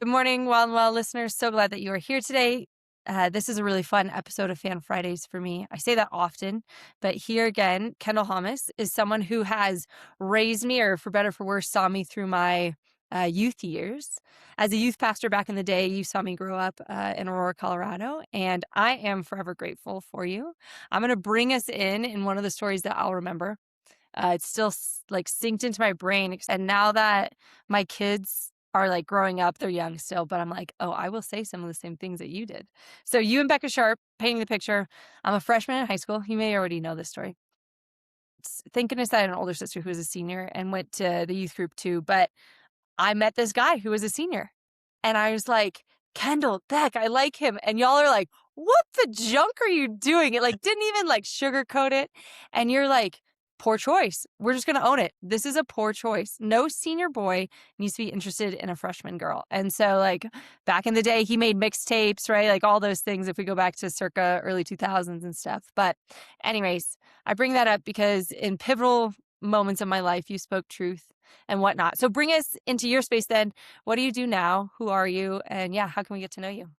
Good morning, well and well listeners. So glad that you are here today. This is a really fun episode of Fan Fridays for me. I say that often, but here again, Kendal Hommes is someone who has raised me, or for better or for worse, saw me through my youth years. As a youth pastor back in the day, you saw me grow up in Aurora, Colorado, and I am forever grateful for you. I'm going to bring us in one of the stories that I'll remember. It's still like synced into my brain. And now that my kids are like growing up, they're young still, but I'm like, oh, I will say some of the same things that you did. So you and Becca Sharp painting the picture. I'm a freshman in high school. You may already know this story. Thank goodness I had an older sister who was a senior and went to the youth group too. But I met this guy who was a senior. And I was like, Kendall, Beck, I like him. And y'all are like, what the junk are you doing? It like didn't even like sugarcoat it. And you're like, poor choice. We're just gonna own it. This is a poor choice. No senior boy needs to be interested in a freshman girl. And so like back in the day, he made mixtapes, right? Like all those things if we go back to circa early 2000s and stuff. But anyways, I bring that up because in pivotal moments of my life, you spoke truth and whatnot. So bring us into your space then. What do you do now? Who are you? And yeah, how can we get to know you?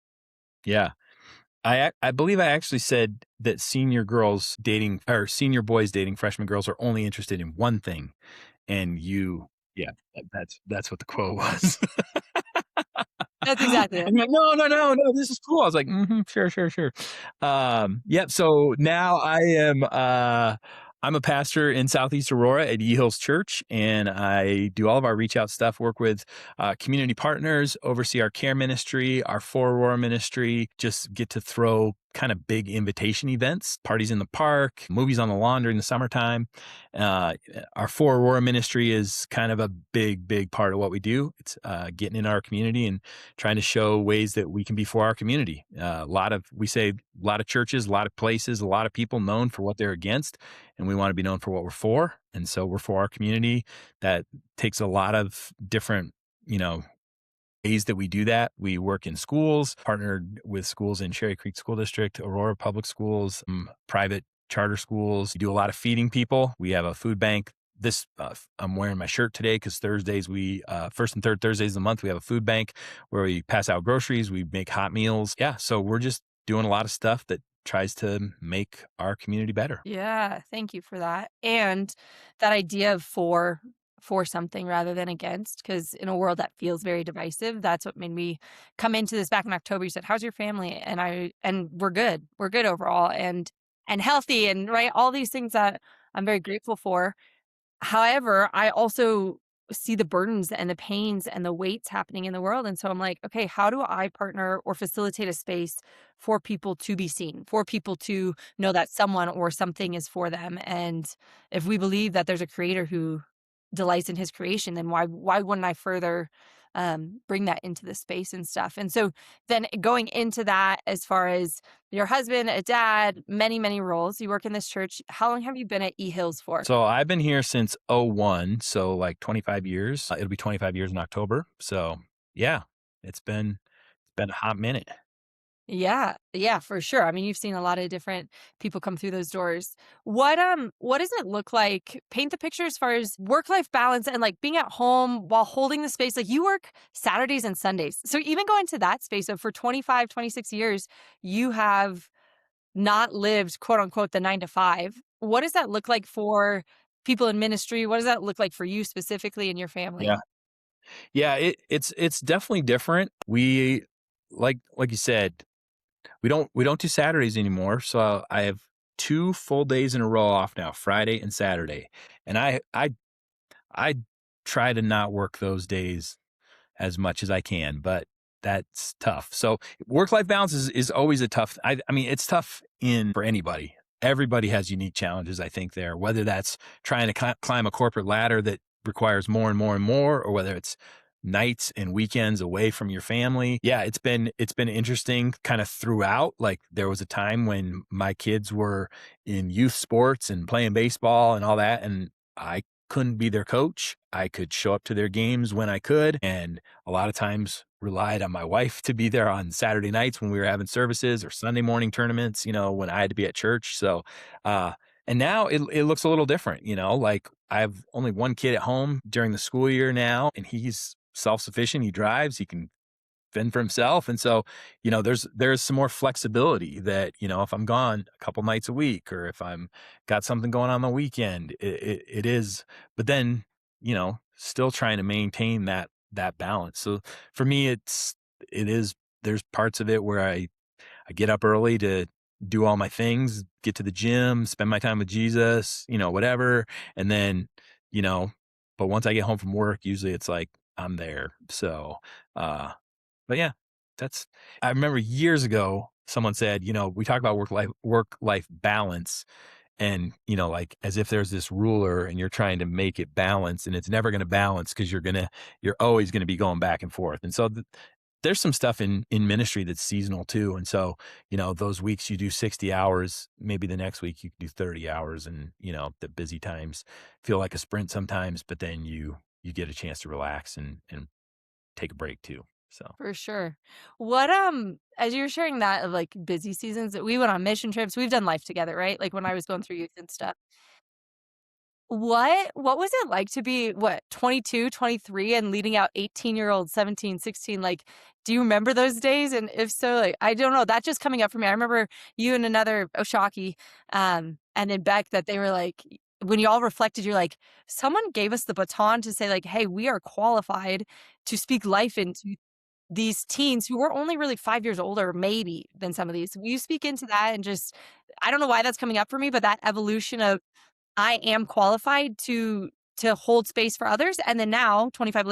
Yeah. I believe I actually said that senior girls dating or senior boys dating freshman girls are only interested in one thing. And you, yeah, that's what the quote was. That's exactly it. I'm like, no, no, no, no, this is cool. I was like, sure, sure, sure. Yep. So now I'm a pastor in Southeast Aurora at E Hills Church, and I do all of our reach out stuff, work with community partners, oversee our care ministry, our For Aurora ministry, just get to throw kind of big invitation events, parties in the park, movies on the lawn during the summertime. Uh, our For Aurora ministry is kind of a big, big part of what we do. It's getting in our community and trying to show ways that we can be for our community. We say a lot of churches, a lot of places, a lot of people known for what they're against, and we want to be known for what we're for. And so we're for our community. That takes a lot of different, ways that we do that. We work in schools, partnered with schools in Cherry Creek School District, Aurora Public Schools, private charter schools. We do a lot of feeding people. We have a food bank. I'm wearing my shirt today because Thursdays first and third Thursdays of the month we have a food bank where we pass out groceries, we make hot meals. Yeah, so we're just doing a lot of stuff that tries to make our community better. Yeah, thank you for that. And that idea of for something rather than against, because in a world that feels very divisive, that's what made me come into this back in October. You said, how's your family? And we're good. We're good overall and healthy and right, all these things that I'm very grateful for. However, I also see the burdens and the pains and the weights happening in the world. And so I'm like, okay, how do I partner or facilitate a space for people to be seen, for people to know that someone or something is for them? And if we believe that there's a creator who delights in his creation, then why wouldn't I further bring that into the space and stuff? And so then going into that, as far as your husband, a dad, many, many roles, you work in this church. How long have you been at E Hills for? So I've been here since '01, so like 25 years. It'll be 25 years in October. So yeah, it's been a hot minute. Yeah, yeah, for sure. I mean, you've seen a lot of different people come through those doors. What does it look like? Paint the picture as far as work-life balance and like being at home while holding the space. Like you work Saturdays and Sundays. So even going to that space of for 25, 26 years, you have not lived quote unquote the 9 to 5. What does that look like for people in ministry? What does that look like for you specifically and your Yeah. family? Yeah, it's definitely different. We like you said, we don't do Saturdays anymore. So I have 2 full days in a row off now, Friday and Saturday. And I try to not work those days as much as I can, but that's tough. So work-life balance is always a tough. I mean, it's tough in for anybody. Everybody has unique challenges, I think, there, whether that's trying to climb a corporate ladder that requires more and more and more, or whether it's nights and weekends away from your family. Yeah, it's been interesting kind of throughout. Like there was a time when my kids were in youth sports and playing baseball and all that, and I couldn't be their coach. I could show up to their games when I could, and a lot of times relied on my wife to be there on Saturday nights when we were having services or Sunday morning tournaments, when I had to be at church. So, and now it looks a little different, like I have only one kid at home during the school year now, and he's self-sufficient. He drives, he can fend for himself. And so, there's some more flexibility that, if I'm gone a couple nights a week or if I'm got something going on the weekend, it is, but then, still trying to maintain that balance. So for me, it is, there's parts of it where I get up early to do all my things, get to the gym, spend my time with Jesus, whatever. And then, you know, but once I get home from work, usually it's like I'm there. So, uh, but yeah, that's, I remember years ago, someone said, we talk about work life balance and, like as if there's this ruler and you're trying to make it balance and it's never going to balance because you're always going to be going back and forth. And so there's some stuff in ministry that's seasonal too. And so, those weeks you do 60 hours, maybe the next week you can do 30 hours and, the busy times feel like a sprint sometimes, but then you get a chance to relax and take a break too. So, For sure. What, as you were sharing that of, like, busy seasons, we went on mission trips, we've done life together, right? Like, when I was going through youth and stuff. What was it like to be, what, 22, 23, and leading out 18-year-olds, 17, 16? Like, do you remember those days? And if so, like, I don't know, that just coming up for me. I remember you and another Oshaki, and then Beck, that they were like, when you all reflected, you're like, "Someone gave us the baton to say, like, hey, we are qualified to speak life into these teens who were only really 5 years older, maybe, than some of these." Will you speak into that and just, I don't know why that's coming up for me, but that evolution of I am qualified to hold space for others, and then now 25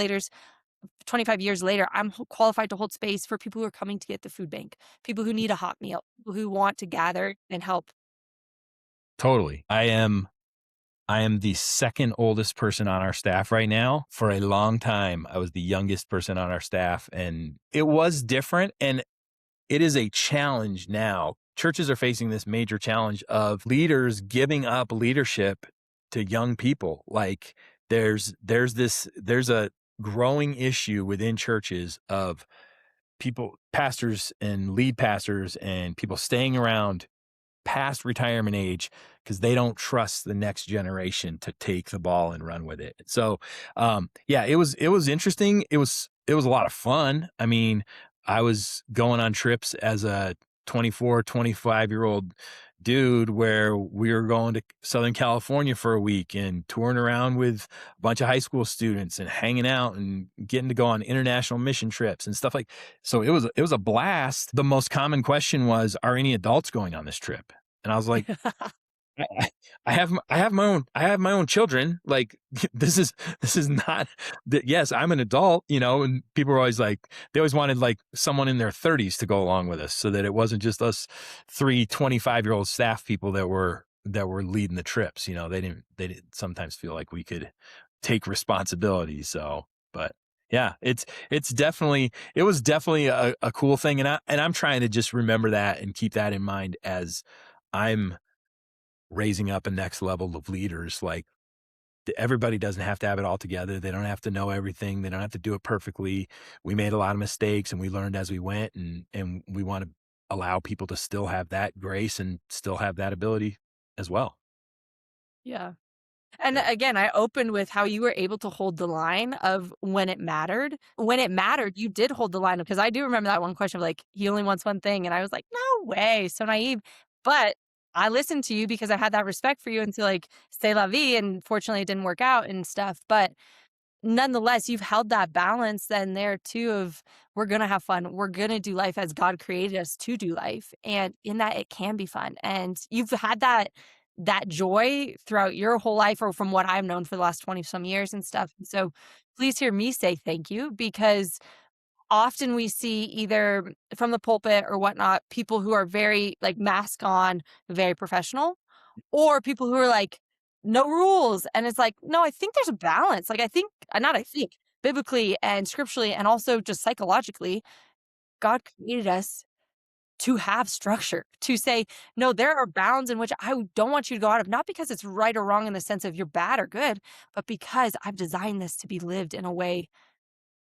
years later, I'm qualified to hold space for people who are coming to get the food bank, people who need a hot meal, people who want to gather and help. totally. I am the second oldest person on our staff right now. For a long time, I was the youngest person on our staff, and it was different. And it is a challenge now. Churches are facing this major challenge of leaders giving up leadership to young people. Like there's a growing issue within churches of people, pastors and lead pastors and people staying around past retirement age because they don't trust the next generation to take the ball and run with it. So, yeah, it was interesting. It was a lot of fun. I mean, I was going on trips as a 24, 25-year-old dude where we were going to Southern California for a week and touring around with a bunch of high school students and hanging out and getting to go on international mission trips and stuff like. So it was a blast. The most common question was, "Are any adults going on this trip?" And I was like, I have my own children. Like this is not that. Yes, I'm an adult, and people were always like, they always wanted like someone in their 30s to go along with us so that it wasn't just us 3 25-year-old staff people that were leading the trips. They didn't sometimes feel like we could take responsibility. So, but yeah, it was definitely a cool thing. And I'm trying to just remember that and keep that in mind as I'm raising up a next level of leaders. Like everybody doesn't have to have it all together. They don't have to know everything. They don't have to do it perfectly. We made a lot of mistakes and we learned as we went, and we want to allow people to still have that grace and still have that ability as well. Yeah. And Yeah. again, I opened with how you were able to hold the line of when it mattered. When it mattered, you did hold the line, because I do remember that one question of like, he only wants one thing. And I was like, no way, so naive. But I listened to you because I had that respect for you until like say la vie. And fortunately it didn't work out and stuff. But nonetheless, you've held that balance then there too of we're gonna have fun. We're gonna do life as God created us to do life. And in that it can be fun. And you've had that joy throughout your whole life, or from what I've known for the last 20 some years and stuff. And so please hear me say thank you, because often we see either from the pulpit or whatnot, people who are very like mask on, very professional, or people who are like, no rules. And it's like, no, I think there's a balance. Like, I think, not I think, biblically and scripturally, and also just psychologically, God created us to have structure, to say, no, there are bounds in which I don't want you to go out of, not because it's right or wrong in the sense of you're bad or good, but because I've designed this to be lived in a way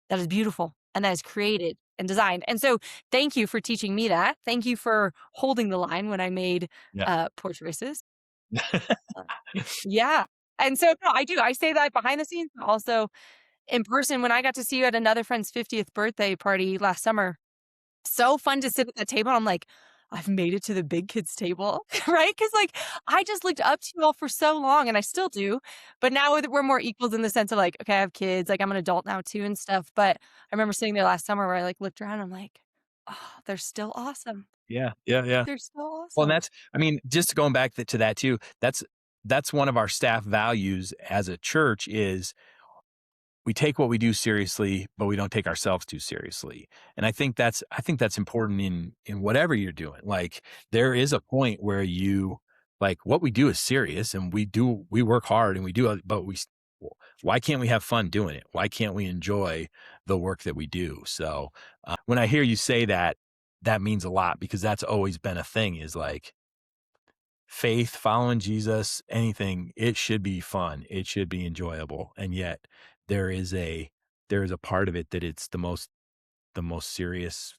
that is beautiful and that is created and designed. And so thank you for teaching me that. Thank you for holding the line when I made Yeah. poor choices. Uh, yeah. And so, no, I do. I say that behind the scenes, but also in person when I got to see you at another friend's 50th birthday party last summer. So fun to sit at that table. I'm like, "I've made it to the big kids table," right? Because like, I just looked up to you all for so long, and I still do, but now we're more equals in the sense of, like, okay, I have kids, like, I'm an adult now too and stuff, but I remember sitting there last summer where I, like, looked around, I'm like, "Oh, they're still awesome. Yeah, yeah, yeah. They're still Well, and awesome." that's I mean, just going back to that too, that's one of our staff values as a church is we take what we do seriously, but we don't take ourselves too seriously. And I think that's important in whatever you're doing. Like there is a point where you like what we do is serious and we work hard and we do but why can't we have fun doing it? Why can't we enjoy the work that we do? So, when I hear you say that, that means a lot because that's always been a thing is like faith, following Jesus, anything, it should be fun. It should be enjoyable. And yet there is a there is a part of it that it's the most serious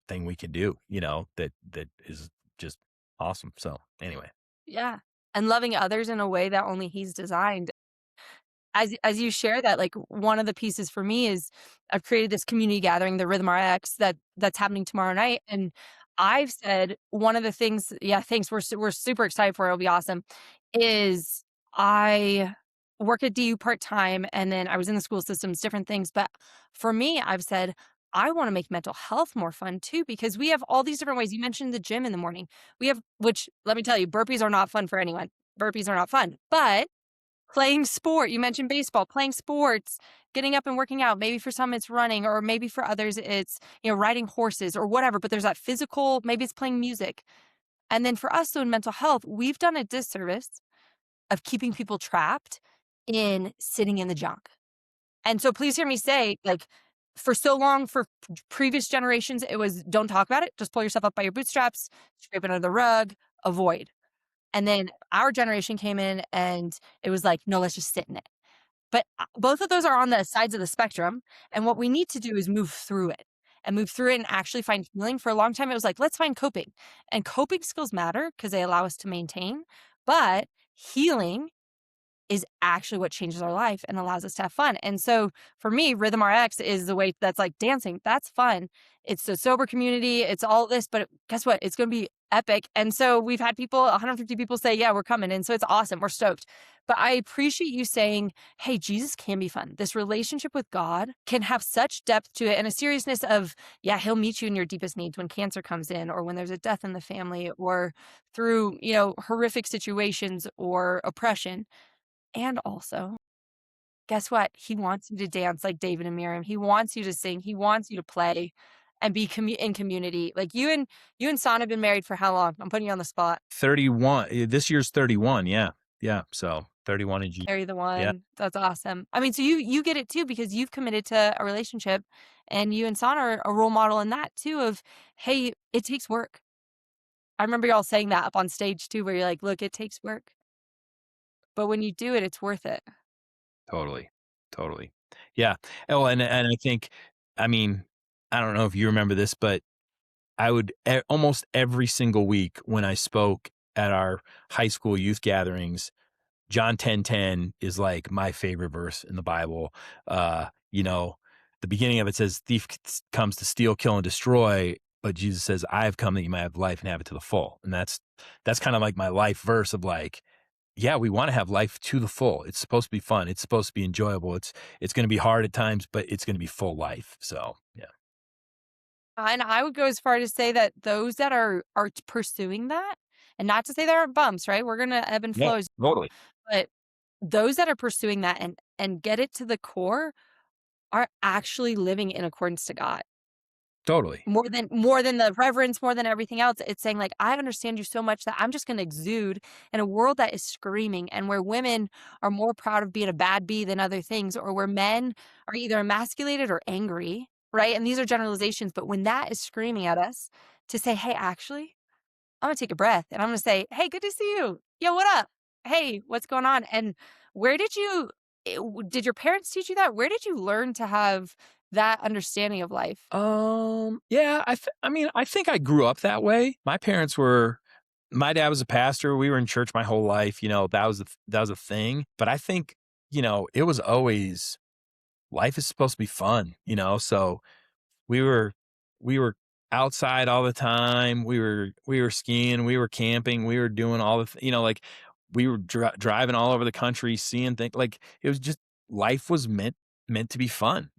thing we can do, that is just awesome. So anyway. Yeah, and loving others in a way that only he's designed. As you share that, like, one of the pieces for me is I've created this community gathering, the Rhythm RX, that's happening tomorrow night, and I've said one of the things, yeah, thanks, we're super excited for it, it'll be awesome, is I work at DU part-time, and then I was in the school systems, different things, but for me, I've said, I wanna make mental health more fun too, because we have all these different ways. You mentioned the gym in the morning. We have which, let me tell you, burpees are not fun for anyone. Burpees are not fun, but playing sport, you mentioned baseball, playing sports, getting up and working out. Maybe for some it's running, or maybe for others it's, riding horses or whatever, but there's that physical, maybe it's playing music. And then for us, so in mental health, we've done a disservice of keeping people trapped in sitting in the junk. And so please hear me say, like, for so long, for previous generations, it was don't talk about it, just pull yourself up by your bootstraps, scrape it under the rug, avoid. And then our generation came in and it was like, no, let's just sit in it. But, both of those are on the sides of the spectrum, and what we need to do is move through it, and move through it and actually find healing. For a long time, it was like, "Let's find coping," and coping skills matter because they allow us to maintain, but healing is actually what changes our life and allows us to have fun. And so for me, Rhythm RX is the way that's like dancing. That's fun. It's a sober community. It's all this, but guess what? It's going to be epic. And so we've had people, 150 people say, yeah, we're coming. And so it's awesome. We're stoked. But I appreciate you saying, hey, Jesus can be fun. This relationship with God can have such depth to it and a seriousness of, yeah, he'll meet you in your deepest needs when cancer comes in or when there's a death in the family or through, horrific situations or oppression. And also, guess what? He wants you to dance like David and Miriam. He wants you to sing. He wants you to play and be in community. Like you and Son have been married for how long? I'm putting you on the spot. 31. This year's 31. Yeah. Yeah. So 31 in G. Marry the Yeah. one. That's awesome. I mean, so you get it too because you've committed to a relationship and you and Son are a role model in that too of, hey, it takes work. I remember y'all saying that up on stage too, where you're like, look, it takes work. But when you do it, it's worth it. Totally. Totally. Yeah. Oh, and I think, I mean, I don't know if you remember this, but I would almost every single week when I spoke at our high school youth gatherings, John 10:10 is like my favorite verse in the Bible. The beginning of it says, "Thief comes to steal, kill, and destroy," but Jesus says, "I have come that you might have life and have it to the full." And that's kind of like my life verse of like, yeah, we want to have life to the full. It's supposed to be fun. It's supposed to be enjoyable. It's going to be hard at times, but it's going to be full life. So yeah, And I would go as far to say that those that are pursuing that, and not to say there aren't bumps, right? We're gonna ebb and yeah, flow, totally, but those that are pursuing that and get it to the core are actually living in accordance to God. totally, More than the reverence, more than everything else, it's saying, like, "I understand you so much that I'm just gonna exude in a world that is screaming," and where women are more proud of being a bad bee than other things, or where men are either emasculated or angry, right? And these are generalizations, but when that is screaming at us to say, "Hey, actually, I'm gonna take a breath, and I'm gonna say, 'Hey, good to see you. Yo, what up? Hey, what's going on?'" And where did you did your parents teach you that? Where did you learn to have that understanding of life? yeah, I mean, I think I grew up that way. My dad was a pastor. We were in church my whole life. That was a thing. But I think, it was always. life is supposed to be fun, so we were we were outside all the time. We were skiing, we were camping, we were doing all like we were driving all over the country, seeing things. Like it was just life was meant to be fun,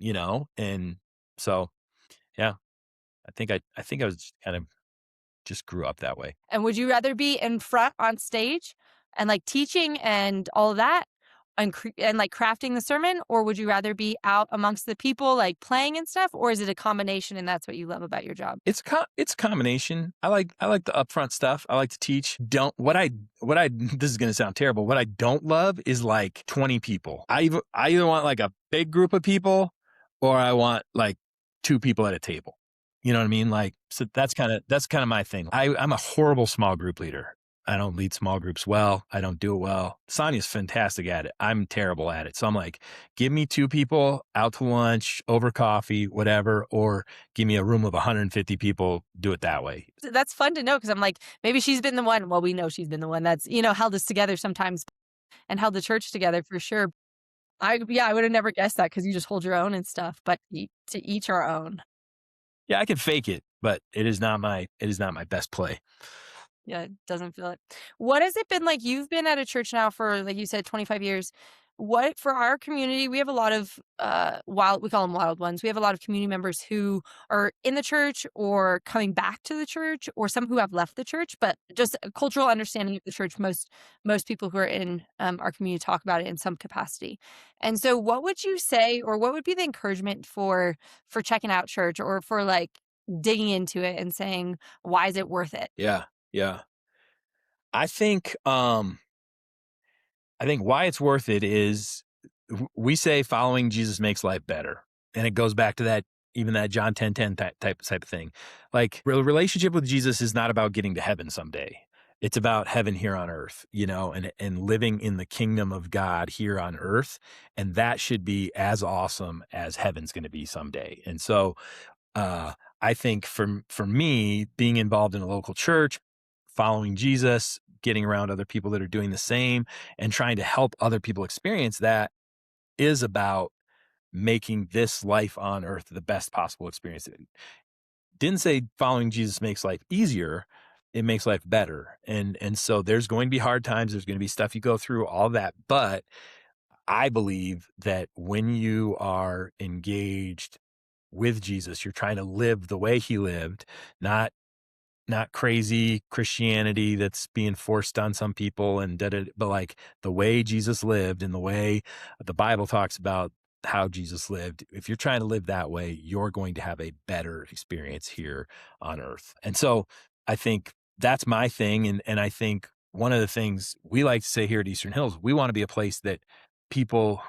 and so yeah, I think I was just kind of just grew up that way. And would you rather be in front on stage and, like, teaching and all of that and, like, crafting the sermon, or would you rather be out amongst the people, like, playing and stuff, or is it a combination and that's what you love about your job? It's a combination. I like the upfront stuff. I like to teach. Don't what I this is gonna sound terrible. What I don't love is like 20 people. I either want like a big group of people or I want like 2 people at a table. You know what I mean? Like so that's kinda my thing. I'm a horrible small group leader. I don't lead small groups well. I don't do it well. Sonia's fantastic at it. I'm terrible at it. So I'm like, give me 2 people out to lunch, over coffee, whatever, or give me a room of 150 people, do it that way. That's fun to know because 'cause I'm like, maybe she's been the one, well, we know she's been the one that's, held us together sometimes and held the church together for sure. Yeah, I would have never guessed that because you just hold your own and stuff, but to each our own. Yeah, I can fake it, but it is not my best play. Yeah, it doesn't feel it. What has it been like? You've been at a church now for, like you said, 25 years. What for our community, we have a lot of we call them wild ones. We have a lot of community members who are in the church or coming back to the church or some who have left the church, but just a cultural understanding of the church. Most people who are in our community talk about it in some capacity. And so what would you say or what would be the encouragement for checking out church or for like digging into it and saying, why is it worth it? Yeah, yeah. I think, I think why it's worth it is we say following Jesus makes life better. And it goes back to that, even that John 10:10 type of thing. Like relationship with Jesus is not about getting to heaven someday. It's about heaven here on earth, and living in the kingdom of God here on earth. And that should be as awesome as heaven's going to be someday. And so I think for me, being involved in a local church, following Jesus, getting around other people that are doing the same, and trying to help other people experience that is about making this life on earth the best possible experience. It didn't say following Jesus makes life easier. It makes life better. And so there's going to be hard times. There's going to be stuff you go through, all that. But I believe that when you are engaged with Jesus, you're trying to live the way he lived, not crazy Christianity that's being forced on some people and but like the way Jesus lived and the way the Bible talks about how Jesus lived. If you're trying to live that way, you're going to have a better experience here on earth. And so I think that's my thing. And I think one of the things we like to say here at Eastern Hills, we want to be a place that people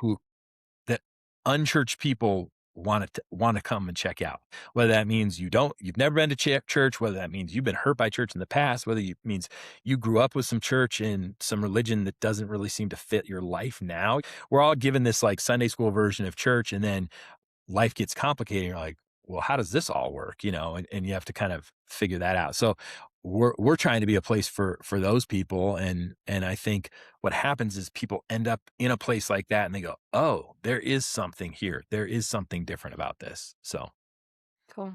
that unchurched people want to come and check out. Whether that means you've never been to church, whether that means you've been hurt by church in the past, whether it means you grew up with some church and some religion that doesn't really seem to fit your life now. We're all given this like Sunday school version of church, and then life gets complicated. You're like, well, how does this all work? And you have to kind of figure that out. So we're trying to be a place for those people. And I think what happens is people end up in a place like that and they go, oh, there is something here. There is something different about this. So Cool.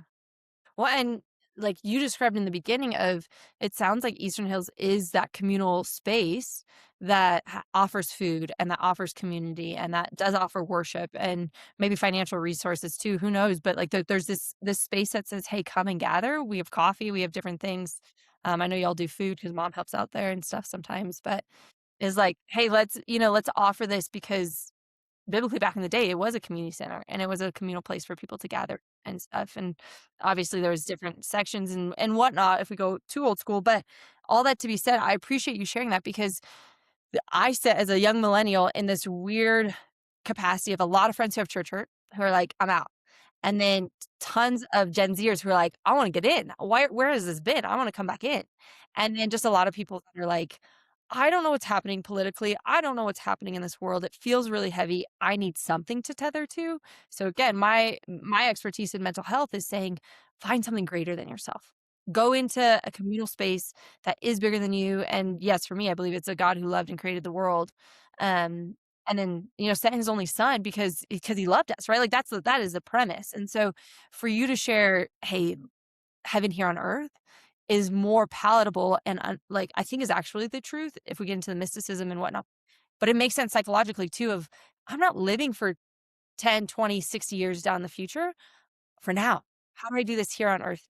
Well, and like you described in the beginning of it sounds like Eastern Hills is that communal space that offers food and that offers community and that does offer worship and maybe financial resources too. Who knows? But like there's this space that says, "Hey, come and gather." We have coffee. We have different things. I know y'all do food because mom helps out there and stuff sometimes. But is like, hey, let's offer this because biblically back in the day, it was a community center and it was a communal place for people to gather and stuff. And obviously there was different sections and whatnot if we go too old school. But all that to be said, I appreciate you sharing that because I sit as a young millennial in this weird capacity of a lot of friends who have church hurt who are like, I'm out. And then tons of Gen Zers who are like, I want to get in. Where has this been? I want to come back in. And then just a lot of people that are like, I don't know what's happening politically. I don't know what's happening in this world. It feels really heavy. I need something to tether to. So again, my expertise in mental health is saying find something greater than yourself. Go into a communal space that is bigger than you. And yes, for me, I believe it's a God who loved and created the world. Um, and then, sent his only son because he loved us, right? Like that is the premise. And so for you to share, hey, heaven here on earth is more palatable and like I think is actually the truth if we get into the mysticism and whatnot. But it makes sense psychologically too of I'm not living for 10, 20, 60 years down the future for now. How do I do this here on earth?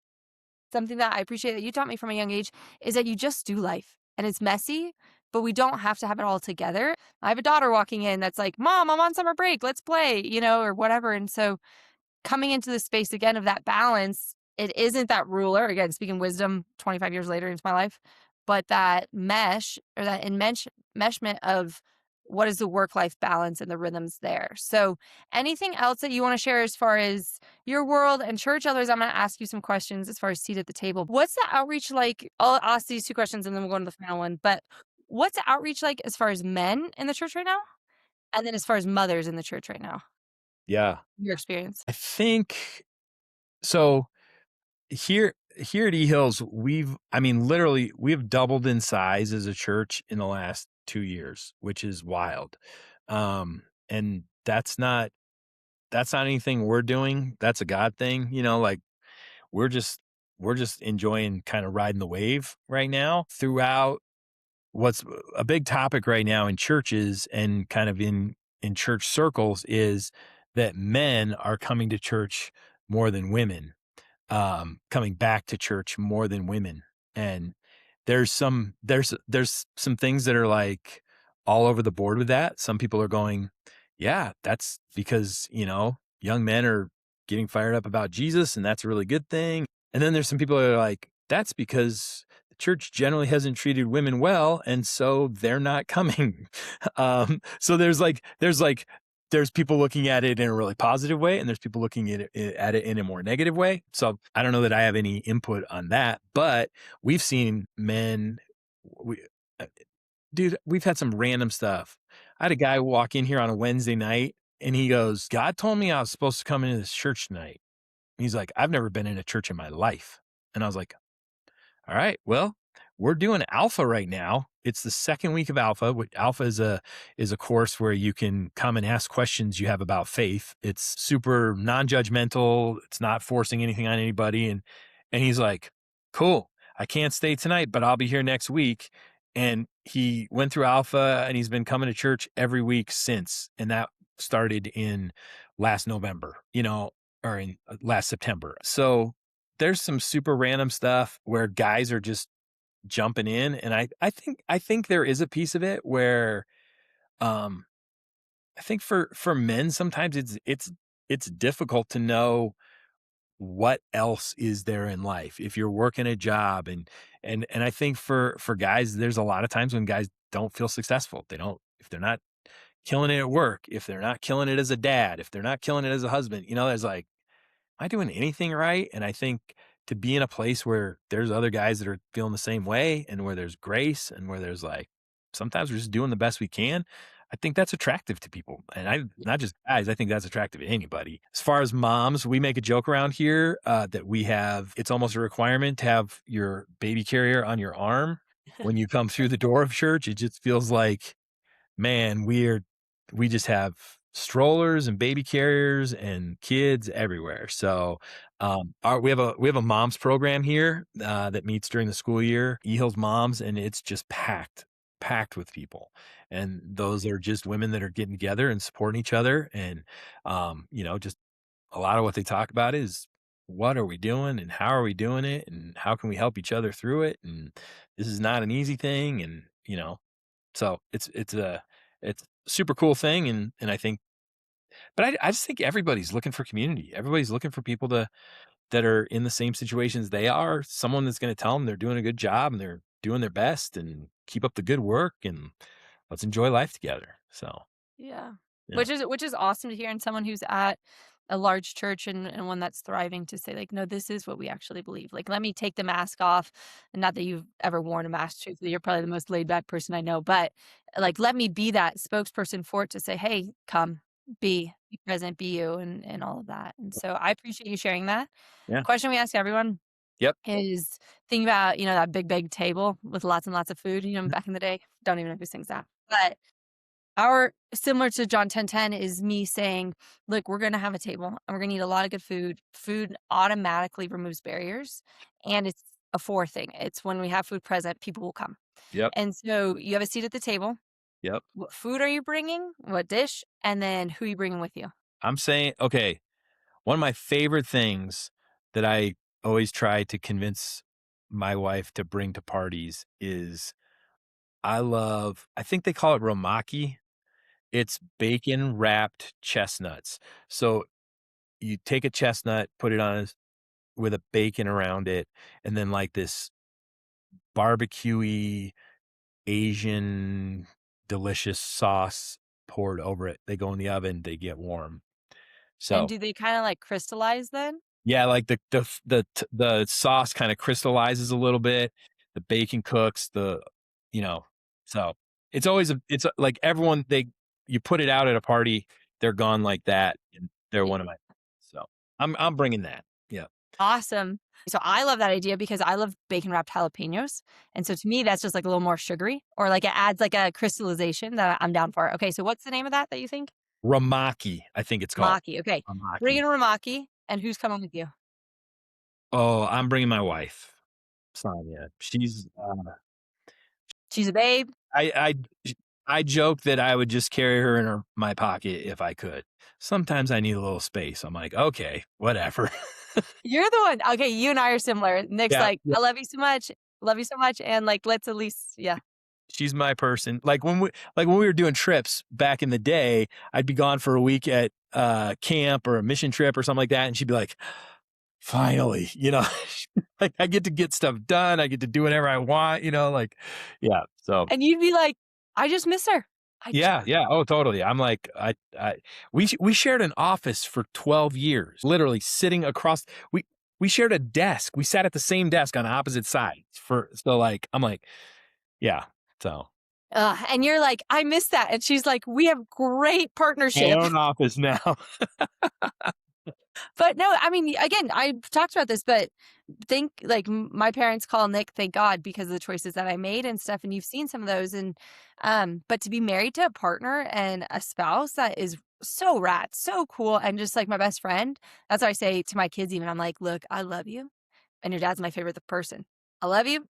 Something that I appreciate that you taught me from a young age is that you just do life and it's messy, but we don't have to have it all together. I have a daughter walking in that's like, Mom, I'm on summer break. Let's play, or whatever. And so coming into the space again of that balance, it isn't that ruler, again, speaking wisdom 25 years later into my life, but that mesh or that enmeshment of what is the work life balance and the rhythms there. So, anything else that you want to share as far as your world and church? Others, I'm going to ask you some questions as far as seat at the table. What's the outreach like? I'll ask these two questions and then we'll go into the final one. But what's the outreach like as far as men in the church right now? And then as far as mothers in the church right now, Yeah. your experience? I think so. Here at eHills, literally, we've doubled in size as a church in the last 2 years, which is wild. And that's not anything we're doing. That's a God thing, like we're just we're just enjoying kind of riding the wave right now throughout what's a big topic right now in churches and kind of in church circles is that men are coming to church more than women, coming back to church more than women. And there's some things that are like all over the board with that. Some people are going, yeah, that's because, young men are getting fired up about Jesus and that's a really good thing. And then there's some people that are like, that's because the church generally hasn't treated women well and so they're not coming. So there's people looking at it in a really positive way, and there's people looking at it in a more negative way. So I don't know that I have any input on that, but we've seen men. We, uh, dude, we've had some random stuff. I had a guy walk in here on a Wednesday night, and he goes, "God told me I was supposed to come into this church tonight." And he's like, "I've never been in a church in my life," and I was like, all right. Well, we're doing alpha right now. It's the second week of alpha. Alpha is a course where you can come and ask questions you have about faith. It's super non-judgmental. It's not forcing anything on anybody. And he's like, cool. I can't stay tonight, but I'll be here next week. And he went through alpha and he's been coming to church every week since. And that started in last November, or in last September. So there's some super random stuff where guys are just jumping in, and I think there is a piece of it where, um, I think for men, sometimes it's difficult to know what else is there in life if you're working a job, and I think for guys, there's a lot of times when guys don't feel successful. They don't if they're not killing it at work, if they're not killing it as a dad, if they're not killing it as a husband, there's like, am I doing anything right? And I think to be in a place where there's other guys that are feeling the same way and where there's grace and where there's like, sometimes we're just doing the best we can. I think that's attractive to people. And not just guys, I think that's attractive to anybody. As far as moms, we make a joke around here that it's almost a requirement to have your baby carrier on your arm when you come through the door of church. It just feels like, man, we just have strollers and baby carriers and kids everywhere. So, we have a moms program here that meets during the school year, eHills Moms, and it's just packed with people. And those are just women that are getting together and supporting each other. And just a lot of what they talk about is what are we doing and how are we doing it and how can we help each other through it? And this is not an easy thing. And so it's a super cool thing, and I think, but I just think everybody's looking for community. Everybody's looking for people that are in the same situations they are. Someone that's going to tell them they're doing a good job and they're doing their best and keep up the good work and let's enjoy life together. So Yeah. yeah, Which is awesome to hear in someone who's at a large church and one that's thriving to say like, no, this is what we actually believe. Like, let me take the mask off. And not that you've ever worn a mask, truthfully, you're probably the most laid back person I know, but like, let me be that spokesperson for it to say, hey, come, be present, be you, and all of that. And so I appreciate you sharing that. yeah, Question we ask everyone yep. is think about, that big table with lots and lots of food, back in the day. Don't even know who sings that. But Our similar to John 10:10 is me saying, "Look, we're gonna have a table and we're gonna eat a lot of good food." Food automatically removes barriers, and it's a 4 thing. It's when we have food present, people will come. Yep. And so you have a seat at the table. Yep. What food are you bringing? What dish? And then who you bringing with you? I'm saying, okay, one of my favorite things that I always try to convince my wife to bring to parties is I think they call it romaki. It's bacon wrapped chestnuts. So you take a chestnut, put it on with a bacon around it, and then like this barbecuey Asian delicious sauce poured over it. They go in the oven, they get warm. And So do they kinda, like, crystallize then? yeah, like the sauce kinda crystallizes a little bit, the bacon cooks, you know, so like everyone you put it out at a party, they're gone like that, and they're Y one of my so I'm bringing that. Yeah. Awesome. So I love that idea because I love bacon wrapped jalapenos, and so to me, that's just, like, a little more sugary or, like, it adds, like, a crystallization that I'm down for. Okay, so what's the name of that you think? Ramaki, I think it's called. Maki, okay. Bring Ramaki. in ramaki, and who's coming with you? Oh, I'm bringing my wife, Sonia. She's a babe. I I joke that I would just carry her in my pocket if I could. Sometimes I need a little space. I'm like, "Okay, whatever." You're the one okay, you and I are similar. Nick's Yeah, like, yeah. "I love you so much, and, like, let's at least" yeah. She's my person. Like when we were doing trips back in the day, I'd be gone for a week at, camp or a mission trip or something like that, and she'd be like, "Finally," you know? Like, I get stuff done, I get to do whatever I want, like yeah, so And you'd be like, "I just miss her. I just" yeah, yeah. Oh, totally. I'm like, we shared an office for 12 years, literally sitting across. We shared a desk. We sat at the same desk on opposite sides like, I'm like, yeah. So And you're like, "I miss that," and she's like, "We have great my partnership." own office now. But no, I mean, again, I talked about this, but think like my parents call Nick thank God because of the choices that I made and stuff. And you've seen some of those. And but to be married to a partner and a spouse that is so rad, so cool, and just like my best friend. That's what I say to my kids, even I'm like, look, I love you. And your dad's my favorite person. I love you.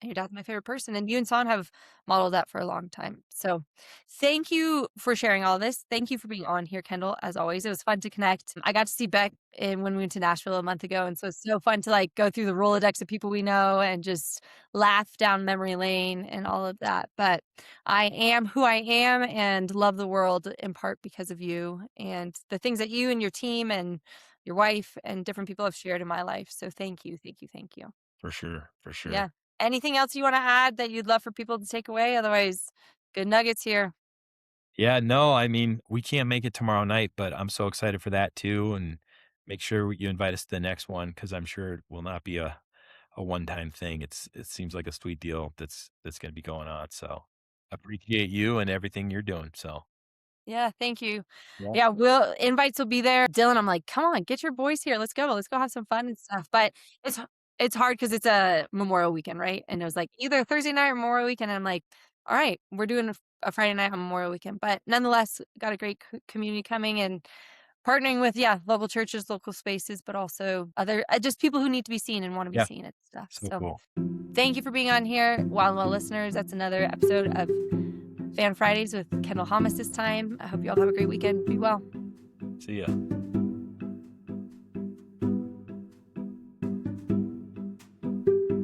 And your dad's my favorite person, and you and Son have modeled that for a long time. So, thank you for sharing all this. Thank you for being on here, Kendall. As always, it was fun to connect. I got to see Beck when we went to Nashville a month ago, and so it's so fun to like go through the Rolodex of people we know and just laugh down memory lane and all of that. But I am who I am and love the world in part because of you and the things that you and your team and your wife and different people have shared in my life. So, thank you, thank you, thank you. For sure, for sure. Yeah. Anything else you wanna add that you'd love for people to take away? Otherwise, good nuggets here. Yeah, no, I mean, we can't make it tomorrow night, but I'm so excited for that too, and make sure you invite us to the next one because I'm sure it will not be a one-time thing. It seems like a sweet deal that's gonna be going on, so appreciate you and everything you're doing, so Yeah, thank you. yeah. Yeah, invites will be there. Dylan, I'm like, "Come on, get your boys here. Let's go. Let's go have some fun and stuff." But it's hard because it's a Memorial Weekend, right? And it was like either Thursday night or Memorial Weekend, and I'm like, "All right, we're doing a Friday night on Memorial Weekend." But nonetheless, got a great community coming and partnering with, yeah, local churches, local spaces, but also other just people who need to be seen and wanna be Yeah, seen and stuff. so So cool. thank you for being on here. Well, listeners, that's another episode of Fan Fridays with Kendal Hommes this time. I hope you all have a great weekend. Be well. See ya.